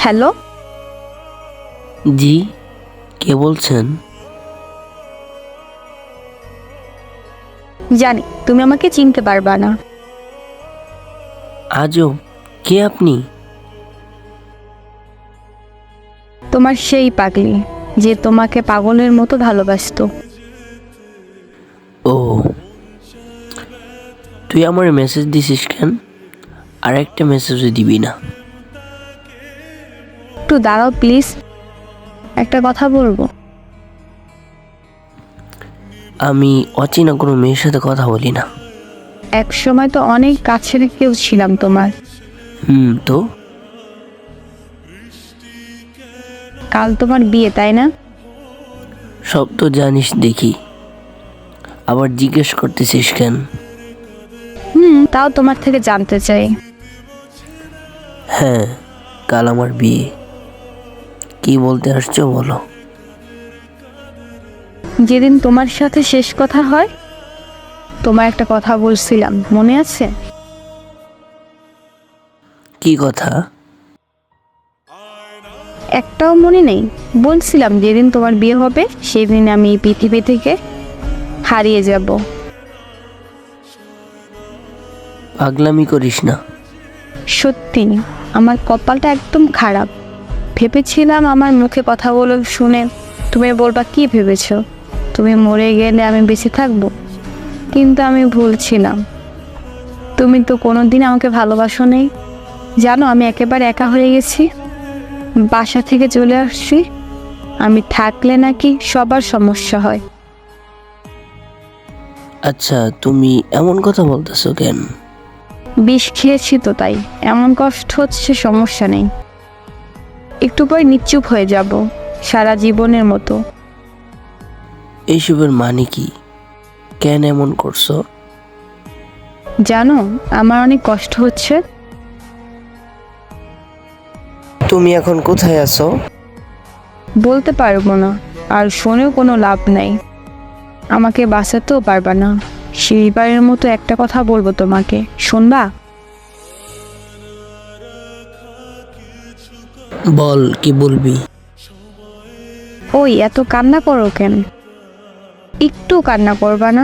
Hello, জি, কে বলছেন? জানি তুমি আমাকে চিনতে পারবা না। আজব, কে আপনি? তোমার সেই পাগলি যে তোমাকে পাগলের মতো ভালোবাসতো। ও, তুই আমার মেসেজ দিছিস কেন? আর একটা মেসেজও দিবি না? একটু দাঁড়াও প্লিজ, একটা কথা বলবো। আমি অচেনা কোনো মেয়ের সাথে কথা বলি না। এক সময় তো অনেক কাছের কেউ ছিলাম তোমার। তো কাল তোমার বিয়ে, তাই না? সব তো জানিস দেখি, আবার জিজ্ঞেস করতেছিস কেন? তাও তোমার থেকে জানতে চাই। হ্যাঁ, কাল আমার বিয়ে। কি বলতে আসছো বলো? যেদিন তোমার সাথে শেষ কথা হয়, তোমার একটা কথা বলছিলাম, মনে আছে? কি কথা? একটাও মনে নেই? বলছিলাম যেদিন তোমার বিয়ে হবে সেদিন আমি এই পৃথিবী থেকে হারিয়ে যাব। পাগলামি করিস না। সত্যি, আমার কপালটা একদম খারাপ। ভেবেছিলাম আমার মুখে কথাগুলো শুনে তুমি বলবা কি ভেবেছ, তুমি মরে গেলে আমি বেঁচে থাকবো। কিন্তু আমি ভুলছিলাম। তুমি তো কোনোদিন আমাকে ভালোবাসো নেই। জানো, আমি একেবারে একা হয়ে গেছি। বাসা থেকে চলে আসছি। আমি থাকলে নাকি সবার সমস্যা হয়। আচ্ছা, তুমি এমন কথা বলতেছো কেন? বিষ খেয়েছি তো, তাই এমন কষ্ট হচ্ছে। সমস্যা নেই, একটু পরে নিশ্চুপ হয়ে যাব, সারা জীবনের মতো। এইসবের মানে কি? কেন এমন করছো? জানো, আমার অনেক কষ্ট হচ্ছে। তুমি এখন কোথায় আছো? বলতে পারবো না, আর শুনেও কোনো লাভ নাই। আমাকে বাঁচাতেও পারবা না। সেইবারের মতো একটা কথা বলবো তোমাকে, শুনবা? বল, কি বলবি? ওই এত কান্না করো কেন? একটু কান্না করবা না?